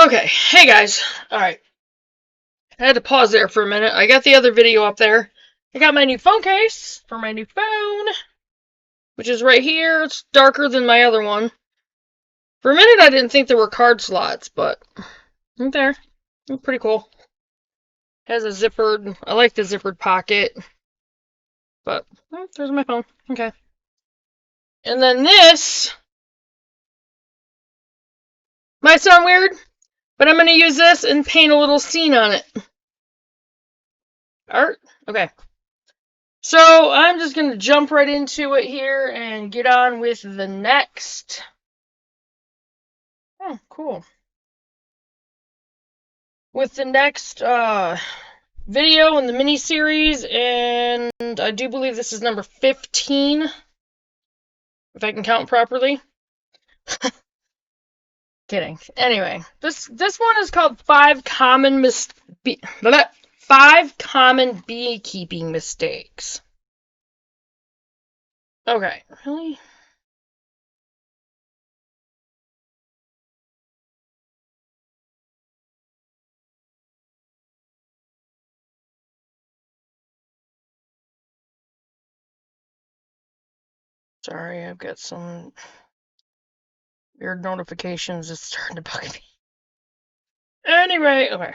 Okay, hey guys. Alright. I had to pause there for a minute. I got the other video up there. I got my new phone case for my new phone, which is right here. It's darker than my other one. For a minute I didn't think there were card slots, but right there. It's pretty cool. Has a zippered, I like the zippered pocket. But, there's my phone. Okay. And then this might sound weird, but I'm going to use this and paint a little scene on it. Art? Okay. So I'm just going to jump right into it here and get on with the next. Oh, cool. With the next video in the mini-series, and I do believe this is number 15, if I can count properly. Kidding. Anyway, this one is called 5 Common Beekeeping Mistakes. Okay, really? Sorry, I've got some weird notifications. It's starting to bug me. Anyway, okay.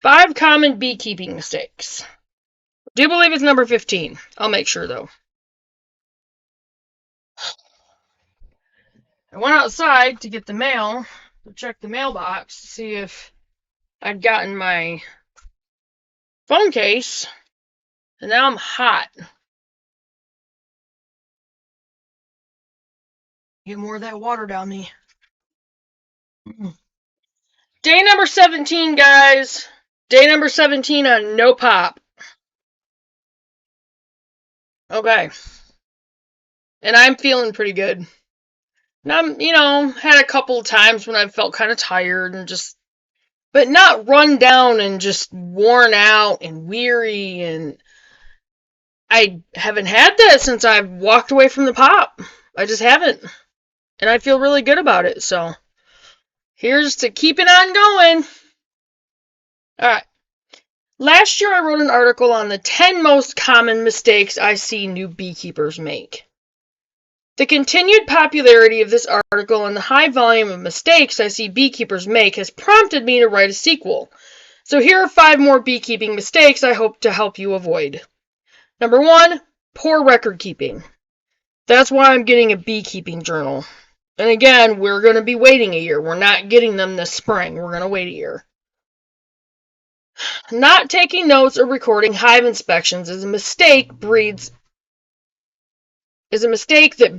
5 common beekeeping mistakes. I do believe it's number 15. I'll make sure, though. I went outside to get the mail, to check the mailbox, to see if I'd gotten my phone case, and now I'm hot. Get more of that water down me. Day number 17, guys. Day number 17 on no pop. Okay. And I'm feeling pretty good. And I'm, had a couple of times when I felt kind of tired and but not run down and just worn out and weary. And I haven't had that since I've walked away from the pop. I just haven't. And I feel really good about it. So here's to keep it on going. Alright. Last year I wrote an article on the 10 most common mistakes I see new beekeepers make. The continued popularity of this article and the high volume of mistakes I see beekeepers make has prompted me to write a sequel. So here are 5 more beekeeping mistakes I hope to help you avoid. Number 1, poor record keeping. That's why I'm getting a beekeeping journal. And again, we're going to be waiting a year. We're not getting them this spring. We're going to wait a year. Not taking notes or recording hive inspections is a mistake that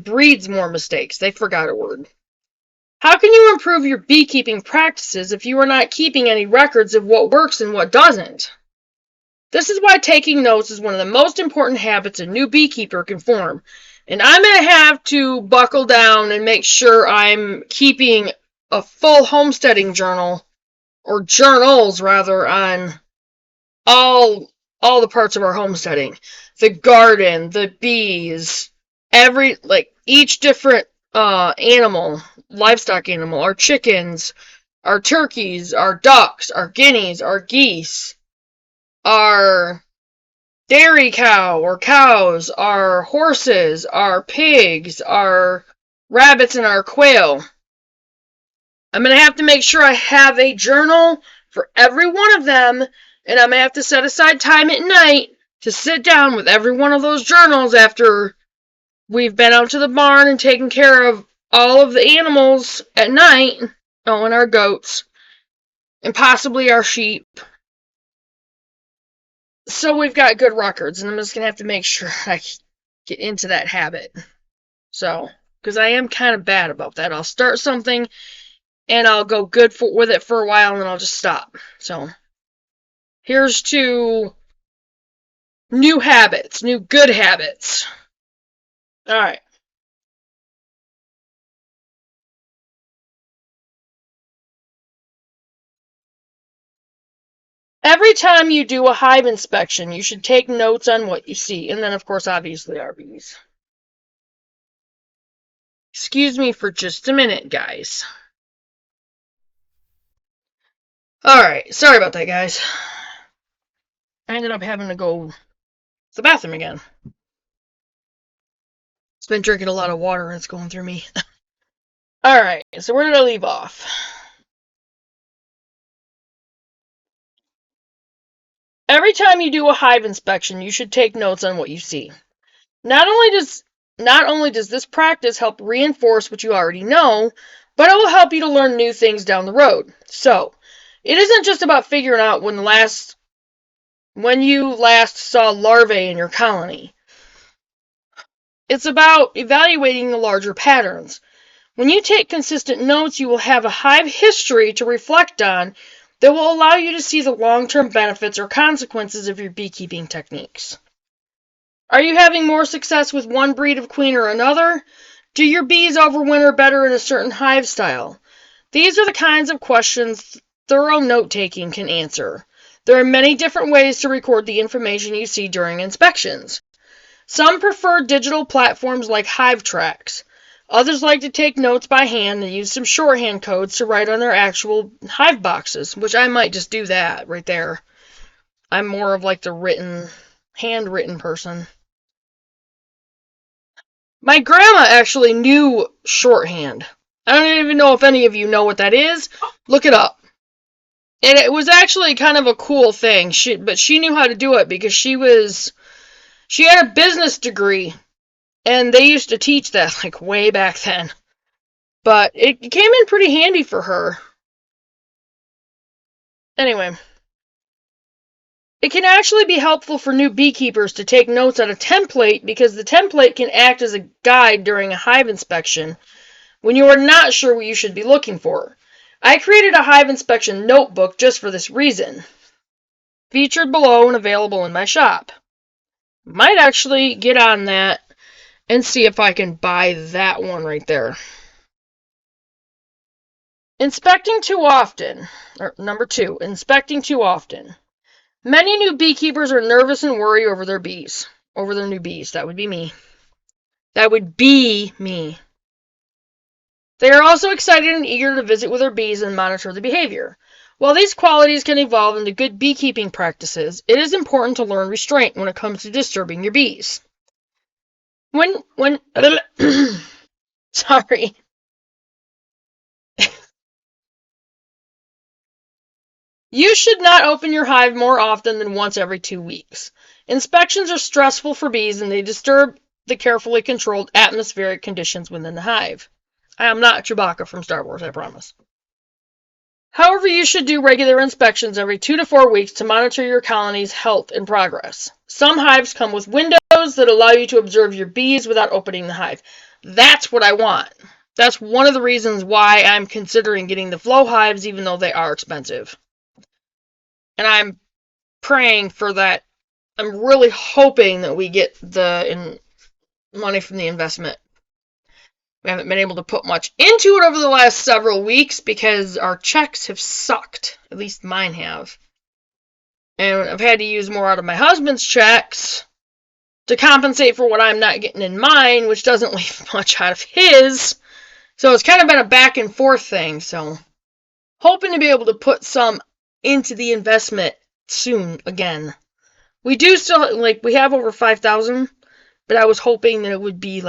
breeds more mistakes. They forgot a word. How can you improve your beekeeping practices if you are not keeping any records of what works and what doesn't? This is why taking notes is one of the most important habits a new beekeeper can form. And I'm going to have to buckle down and make sure I'm keeping a full homesteading journal, or journals rather, on all the parts of our homesteading. The garden, the bees, each different livestock animal, our chickens, our turkeys, our ducks, our guineas, our geese, our dairy cow or cows, our horses, our pigs, our rabbits, and our quail. I'm going to have to make sure I have a journal for every one of them, and I'm going to have to set aside time at night to sit down with every one of those journals after we've been out to the barn and taken care of all of the animals at night, and our goats, and possibly our sheep. So we've got good records, and I'm just going to have to make sure I get into that habit. So, because I am kind of bad about that. I'll start something, and I'll go good with it for a while, and then I'll just stop. So, here's to new habits, new good habits. Alright. Every time you do a hive inspection, you should take notes on what you see. And then, of course, obviously, our bees. Excuse me for just a minute, guys. Alright, sorry about that, guys. I ended up having to go to the bathroom again. It's been drinking a lot of water and it's going through me. Alright, so where did I leave off? Every time you do a hive inspection, you should take notes on what you see. Not only does this practice help reinforce what you already know, but it will help you to learn new things down the road. So, it isn't just about figuring out when you last saw larvae in your colony. It's about evaluating the larger patterns. When you take consistent notes, you will have a hive history to reflect on that will allow you to see the long-term benefits or consequences of your beekeeping techniques. Are you having more success with one breed of queen or another? Do your bees overwinter better in a certain hive style? These are the kinds of questions thorough note-taking can answer. There are many different ways to record the information you see during inspections. Some prefer digital platforms like Hive Tracks. Others like to take notes by hand and use some shorthand codes to write on their actual hive boxes, which I might just do that right there. I'm more of like the handwritten person. My grandma actually knew shorthand. I don't even know if any of you know what that is. Look it up. And it was actually kind of a cool thing. But she knew how to do it because she had a business degree. And they used to teach that like way back then. But it came in pretty handy for her. Anyway. It can actually be helpful for new beekeepers to take notes on a template because the template can act as a guide during a hive inspection when you are not sure what you should be looking for. I created a hive inspection notebook just for this reason. Featured below and available in my shop. Might actually get on that and see if I can buy that one right there. Inspecting too often. Number 2, inspecting too often. Many new beekeepers are nervous and worry over their new bees. That would be me. They are also excited and eager to visit with their bees and monitor the behavior. While these qualities can evolve into good beekeeping practices, it is important to learn restraint when it comes to disturbing your bees. Sorry. You should not open your hive more often than once every 2 weeks. Inspections are stressful for bees and they disturb the carefully controlled atmospheric conditions within the hive. I am not Chewbacca from Star Wars, I promise. However, you should do regular inspections every 2 to 4 weeks to monitor your colony's health and progress. Some hives come with windows that allow you to observe your bees without opening the hive. That's what I want. That's one of the reasons why I'm considering getting the flow hives, even though they are expensive. And I'm praying for that. I'm really hoping that we get the money from the investment. We haven't been able to put much into it over the last several weeks because our checks have sucked. At least mine have. And I've had to use more out of my husband's checks to compensate for what I'm not getting in mine, which doesn't leave much out of his. So it's kind of been a back and forth thing. So hoping to be able to put some into the investment soon again. We do still, we have over 5,000, but I was hoping that it would be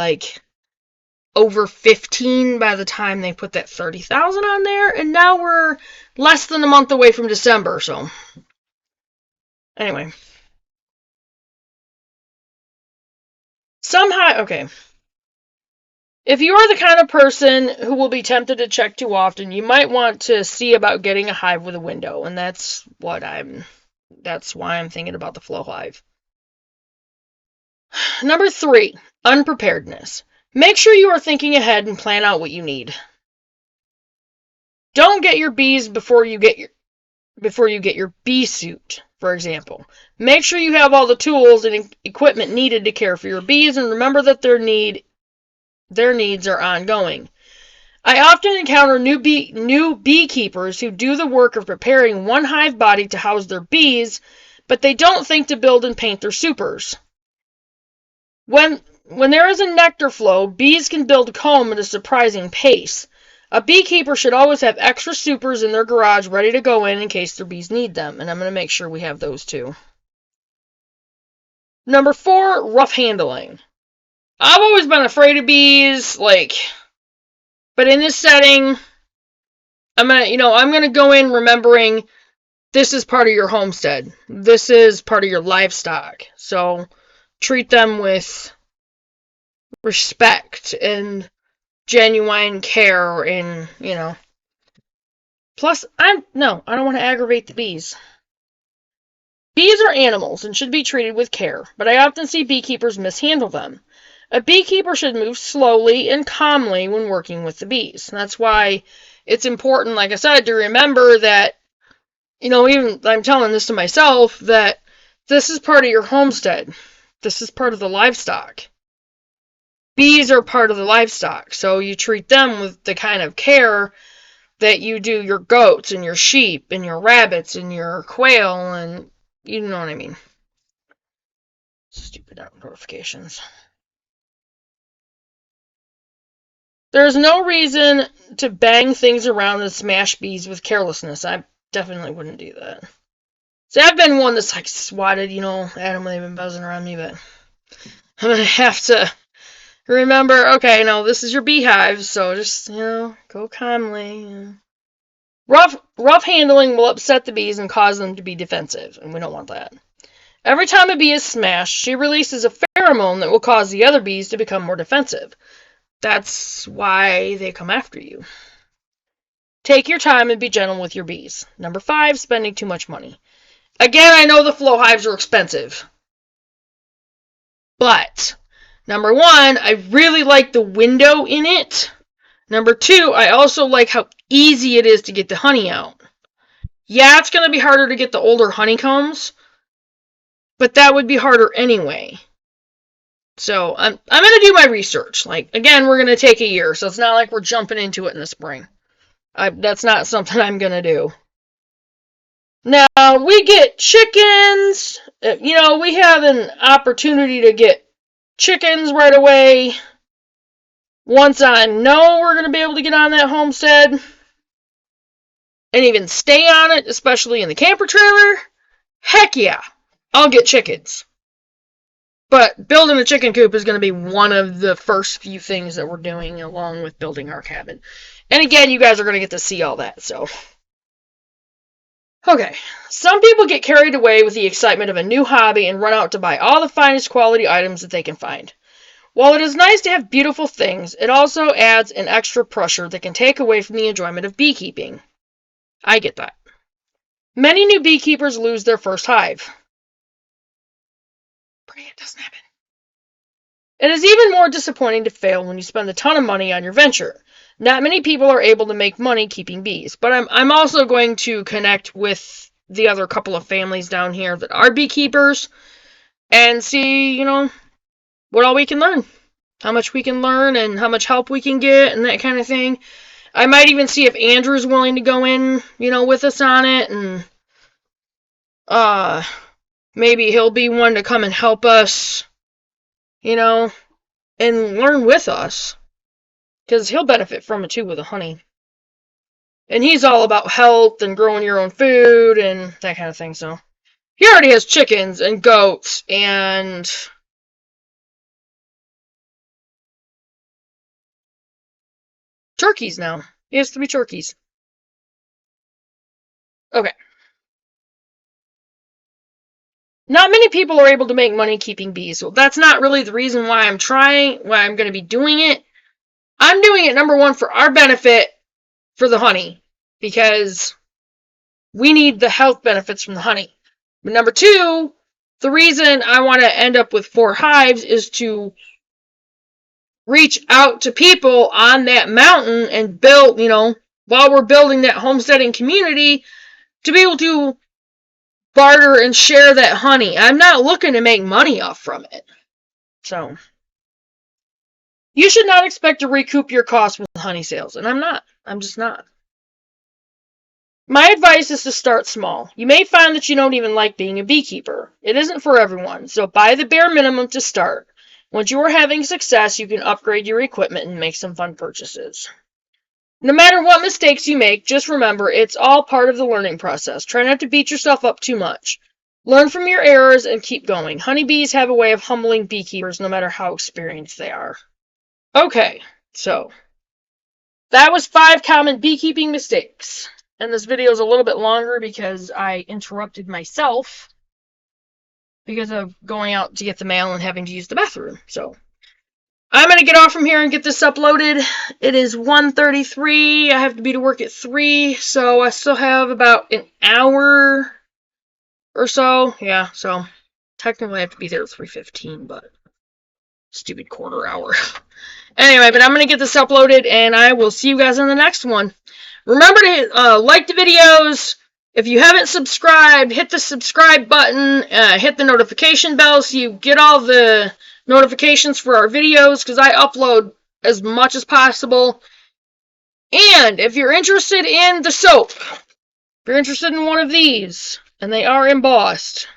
over 15 by the time they put that 30,000 on there, and now we're less than a month away from December, so anyway. Okay. If you are the kind of person who will be tempted to check too often, you might want to see about getting a hive with a window, and that's why I'm thinking about the flow hive. Number 3, unpreparedness. Make sure you are thinking ahead and plan out what you need. Don't get your bees before you get your bee suit, for example. Make sure you have all the tools and equipment needed to care for your bees, and remember that their needs are ongoing. I often encounter new beekeepers who do the work of preparing one hive body to house their bees, but they don't think to build and paint their supers. When there is a nectar flow, bees can build comb at a surprising pace. A beekeeper should always have extra supers in their garage ready to go in case their bees need them, and I'm going to make sure we have those too. Number 4, rough handling. I've always been afraid of bees, but in this setting, I'm gonna go in remembering this is part of your homestead. This is part of your livestock. So treat them with respect and genuine care and, Plus, I don't want to aggravate the bees. Bees are animals and should be treated with care, but I often see beekeepers mishandle them. A beekeeper should move slowly and calmly when working with the bees. That's why it's important, like I said, to remember that, even I'm telling this to myself, that this is part of your homestead. This is part of the livestock. Bees are part of the livestock, so you treat them with the kind of care that you do your goats and your sheep and your rabbits and your quail, and you know what I mean. Stupid notifications. There's no reason to bang things around and smash bees with carelessness. I definitely wouldn't do that. See, I've been one that's swatted, at them when they've been buzzing around me, but I'm going to have to remember, okay, no, this is your beehive, so just, go calmly. Rough handling will upset the bees and cause them to be defensive, and we don't want that. Every time a bee is smashed, she releases a pheromone that will cause the other bees to become more defensive. That's why they come after you. Take your time and be gentle with your bees. Number 5, spending too much money. Again, I know the flow hives are expensive. But, number 1, I really like the window in it. Number 2, I also like how easy it is to get the honey out. Yeah, it's going to be harder to get the older honeycombs, but that would be harder anyway. So I'm going to do my research. Again, we're going to take a year, so it's not like we're jumping into it in the spring. That's not something I'm going to do. Now, we get chickens. We have an opportunity to get chickens right away. Once I know we're going to be able to get on that homestead and even stay on it, especially in the camper trailer, heck yeah, I'll get chickens. But building a chicken coop is going to be one of the first few things that we're doing along with building our cabin. And again, you guys are going to get to see all that, so. Okay, some people get carried away with the excitement of a new hobby and run out to buy all the finest quality items that they can find. While it is nice to have beautiful things, it also adds an extra pressure that can take away from the enjoyment of beekeeping. I get that. Many new beekeepers lose their first hive. Pray it doesn't happen. It is even more disappointing to fail when you spend a ton of money on your venture. Not many people are able to make money keeping bees, but I'm also going to connect with the other couple of families down here that are beekeepers and see, what all we can learn. How much we can learn and how much help we can get and that kind of thing. I might even see if Andrew's willing to go in, with us on it, and maybe he'll be one to come and help us, and learn with us. Because he'll benefit from it too with the honey. And he's all about health and growing your own food and that kind of thing, so. He already has chickens and goats and turkeys now. He has 3 turkeys. Okay. Not many people are able to make money keeping bees. So that's not really the reason why I'm going to be doing it. I'm doing it, number 1, for our benefit for the honey. Because we need the health benefits from the honey. But number 2, the reason I want to end up with 4 hives is to reach out to people on that mountain and build, while we're building that homesteading community, to be able to barter and share that honey. I'm not looking to make money off from it. So, you should not expect to recoup your costs with honey sales. And I'm not. I'm just not. My advice is to start small. You may find that you don't even like being a beekeeper. It isn't for everyone, so buy the bare minimum to start. Once you are having success, you can upgrade your equipment and make some fun purchases. No matter what mistakes you make, just remember it's all part of the learning process. Try not to beat yourself up too much. Learn from your errors and keep going. Honeybees have a way of humbling beekeepers no matter how experienced they are. Okay, so that was 5 common beekeeping mistakes. And this video is a little bit longer because I interrupted myself because of going out to get the mail and having to use the bathroom. So I'm going to get off from here and get this uploaded. It is 1:33. I have to be to work at 3, so I still have about an hour or so. Yeah, so technically I have to be there at 3:15, but stupid quarter hour. Anyway, but I'm going to get this uploaded, and I will see you guys in the next one. Remember to like the videos. If you haven't subscribed, hit the subscribe button, hit the notification bell so you get all the notifications for our videos, because I upload as much as possible. And if you're interested in the soap, if you're interested in one of these, and they are embossed,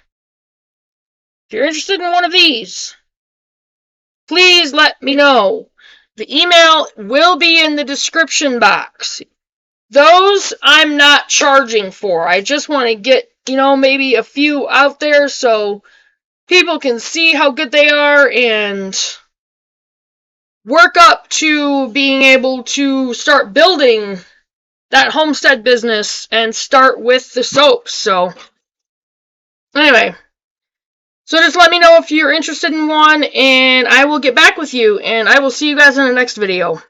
if you're interested in one of these, please let me know. The email will be in the description box. Those I'm not charging for. I just want to get, maybe a few out there so people can see how good they are and work up to being able to start building that homestead business and start with the soaps. So, anyway. So just let me know if you're interested in one, and I will get back with you, and I will see you guys in the next video.